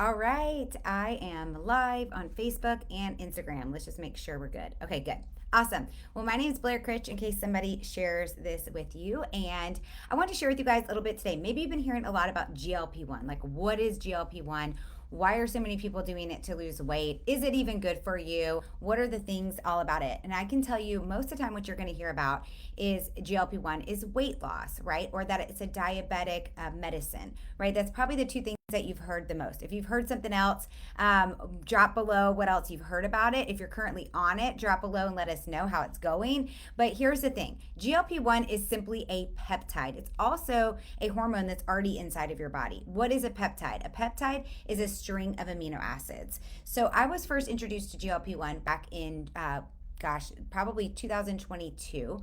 All right, I am live on Facebook and Instagram. Let's just make sure we're good. Okay, good. Awesome. Well, my name is Blair Critch, in case somebody shares this with you. And I want to share with you guys a little bit today. Maybe you've been hearing a lot about GLP-1. Like, what is GLP-1? Why are so many people doing it to lose weight? Is it even good for you? What are the things all about it? And I can tell you most of the time what you're going to hear about is GLP-1 is weight loss, right? Or that it's a diabetic medicine, right? That's probably the two things that you've heard the most. If you've heard something else, drop below what else you've heard about it. If you're currently on it, drop below and let us know how it's going. But here's the thing, GLP-1 is simply a peptide. It's also a hormone that's already inside of your body. What is a peptide? A peptide is a string of amino acids. So I was first introduced to GLP-1 back in, probably 2022.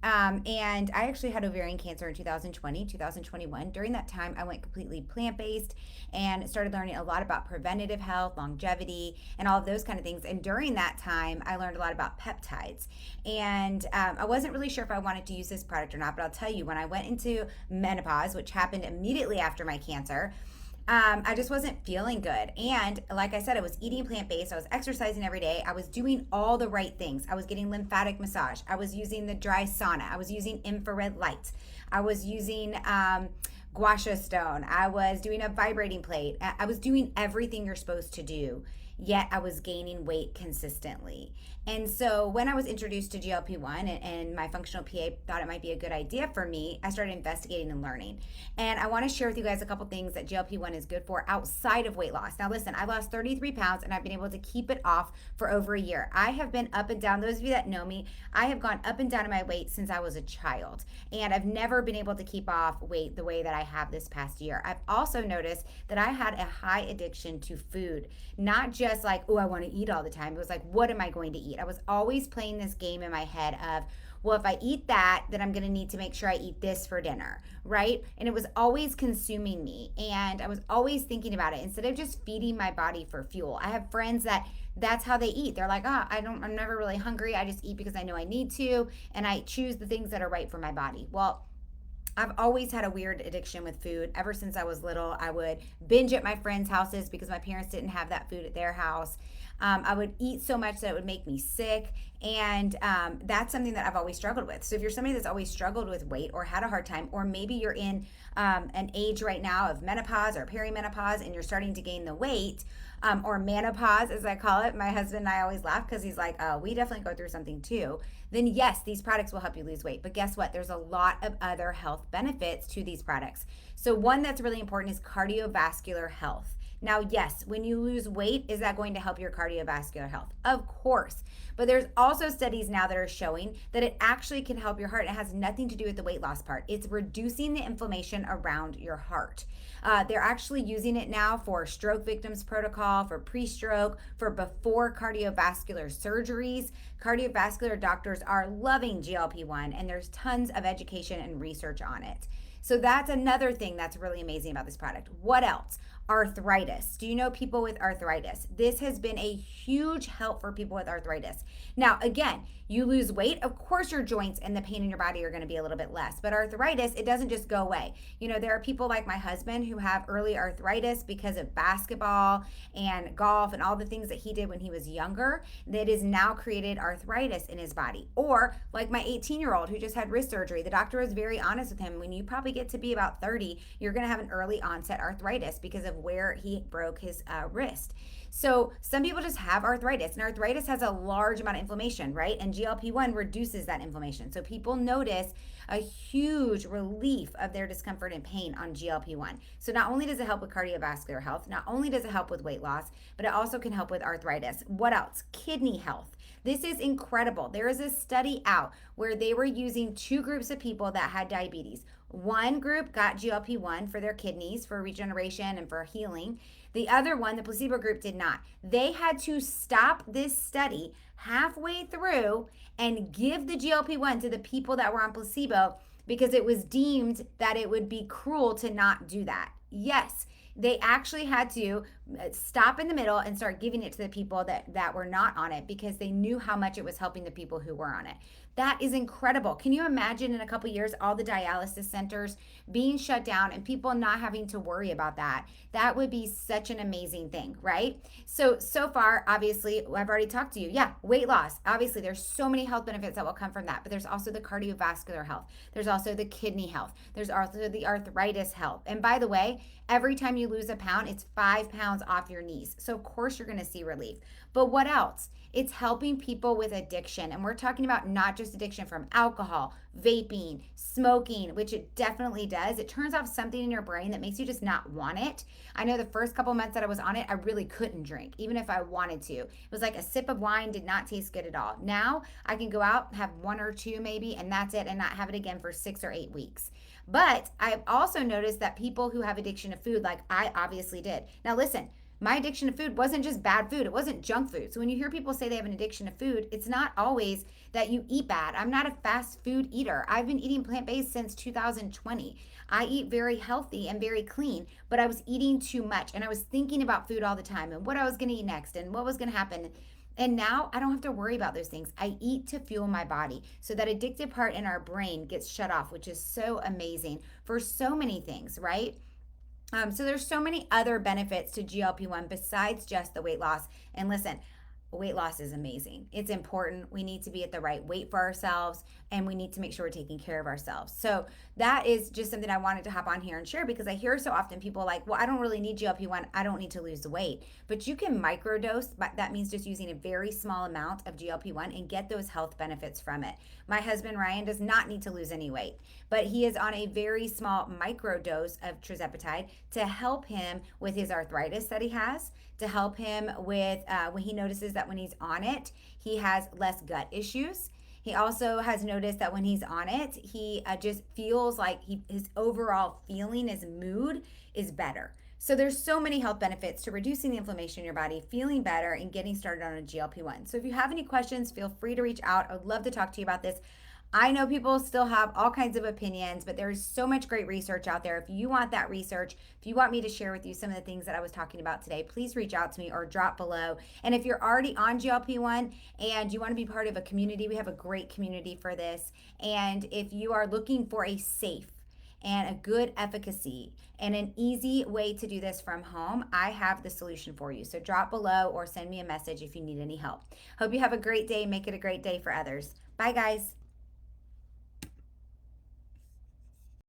And I actually had ovarian cancer in 2020, 2021. During that time, I went completely plant based and started learning a lot about preventative health, longevity, and all of those kind of things. And during that time, I learned a lot about peptides. And I wasn't really sure if I wanted to use this product or not, but I'll tell you, when I went into menopause, which happened immediately after my cancer, I just wasn't feeling good. And like I said, I was eating plant based. I was exercising every day. I was doing all the right things. I was getting lymphatic massage. I was using the dry sauna. I was using infrared light. I was using gua sha stone. I was doing a vibrating plate. I was doing everything you're supposed to do. Yet I was gaining weight consistently. And so when I was introduced to GLP-1 and my functional PA thought it might be a good idea for me, I started investigating and learning. And I want to share with you guys a couple things that GLP-1 is good for outside of weight loss. Now listen, I lost 33 pounds and I've been able to keep it off for over a year. I have been up and down. Those of you that know me, I have gone up and down in my weight since I was a child. And I've never been able to keep off weight the way that I have this past year. I've also noticed that I had a high addiction to food, not just like, oh, I want to eat all the time. It was like, what am I going to eat? I was always playing this game in my head of, well, if I eat that, then I'm going to need to make sure I eat this for dinner, right? And it was always consuming me. And I was always thinking about it instead of just feeding my body for fuel. I have friends that's how they eat. They're like, I'm never really hungry. I just eat because I know I need to. And I choose the things that are right for my body. Well, I've always had a weird addiction with food. Ever since I was little, I would binge at my friends' houses because my parents didn't have that food at their house. I would eat so much that it would make me sick. And that's something that I've always struggled with. So if you're somebody that's always struggled with weight or had a hard time, or maybe you're in an age right now of menopause or perimenopause and you're starting to gain the weight, or menopause, as I call it. My husband and I always laugh because he's like, we definitely go through something too. Then yes, these products will help you lose weight. But guess what? There's a lot of other health benefits to these products. So one that's really important is cardiovascular health. Now, yes, when you lose weight, is that going to help your cardiovascular health? Of course. But there's also studies now that are showing that it actually can help your heart. It has nothing to do with the weight loss part. It's reducing the inflammation around your heart. They're actually using it now for stroke victims protocol, for pre-stroke, for before cardiovascular surgeries. Cardiovascular doctors are loving GLP-1, and there's tons of education and research on it. So that's another thing that's really amazing about this product. What else? Arthritis. Do you know people with arthritis? This has been a huge help for people with arthritis. Now, again, you lose weight, of course your joints and the pain in your body are going to be a little bit less. But arthritis, it doesn't just go away. You know, there are people like my husband who have early arthritis because of basketball and golf and all the things that he did when he was younger that has now created arthritis in his body. Or like my 18-year-old who just had wrist surgery. The doctor was very honest with him. When you probably get to be about 30, you're going to have an early onset arthritis because of where he broke his wrist. So some people just have arthritis, and arthritis has a large amount of inflammation, right? And GLP-1 reduces that inflammation. So people notice a huge relief of their discomfort and pain on GLP-1. So not only does it help with cardiovascular health, not only does it help with weight loss, but it also can help with arthritis. What else? Kidney health. This is incredible. There is a study out where they were using two groups of people that had diabetes. One group got GLP-1 for their kidneys, for regeneration and for healing. The other one, the placebo group, did not. They had to stop this study halfway through and give the GLP-1 to the people that were on placebo because it was deemed that it would be cruel to not do that. Yes, they actually had to stop in the middle and start giving it to the people that were not on it because they knew how much it was helping the people who were on it. That is incredible. Can you imagine in a couple years all the dialysis centers being shut down and people not having to worry about that? That would be such an amazing thing, right? So far, obviously, I've already talked to you. Yeah, weight loss. Obviously, there's so many health benefits that will come from that, but there's also the cardiovascular health. There's also the kidney health. There's also the arthritis health. And by the way, every time you lose a pound, it's 5 pounds off your knees. So of course you're going to see relief. But what else? It's helping people with addiction. And we're talking about not just addiction from alcohol, vaping, smoking, which it definitely does. It turns off something in your brain that makes you just not want it. I know the first couple months that I was on it, I really couldn't drink, even if I wanted to. It was like a sip of wine did not taste good at all. Now I can go out, have one or two maybe, and that's it, and not have it again for 6 or 8 weeks. But I've also noticed that people who have addiction to food, like I obviously did. Now, listen, my addiction to food wasn't just bad food, it wasn't junk food. So when you hear people say they have an addiction to food, it's not always that you eat bad. I'm not a fast food eater. I've been eating plant based since 2020. I eat very healthy and very clean, but I was eating too much and I was thinking about food all the time and what I was going to eat next and what was going to happen. And now I don't have to worry about those things. I eat to fuel my body. So that addictive part in our brain gets shut off, which is so amazing for so many things, right? So there's so many other benefits to GLP-1 besides just the weight loss. And listen, weight loss is amazing. It's important. We need to be at the right weight for ourselves and we need to make sure we're taking care of ourselves. So that is just something I wanted to hop on here and share because I hear so often people like, well, I don't really need GLP-1. I don't need to lose the weight. But you can microdose. That means just using a very small amount of GLP-1 and get those health benefits from it. My husband, Ryan, does not need to lose any weight, but he is on a very small microdose of tirzepatide to help him with his arthritis that he has, to help him with when he notices that when he's on it, he has less gut issues. He also has noticed that when he's on it, he just feels like his overall feeling, his mood is better. So there's so many health benefits to reducing the inflammation in your body, feeling better, and getting started on a GLP-1. So if you have any questions, feel free to reach out. I would love to talk to you about this. I know people still have all kinds of opinions, but there's so much great research out there. If you want that research, if you want me to share with you some of the things that I was talking about today, please reach out to me or drop below. And if you're already on GLP-1 and you want to be part of a community, we have a great community for this. And if you are looking for a safe and a good efficacy and an easy way to do this from home, I have the solution for you. So drop below or send me a message if you need any help. Hope you have a great day. Make it a great day for others. Bye, guys.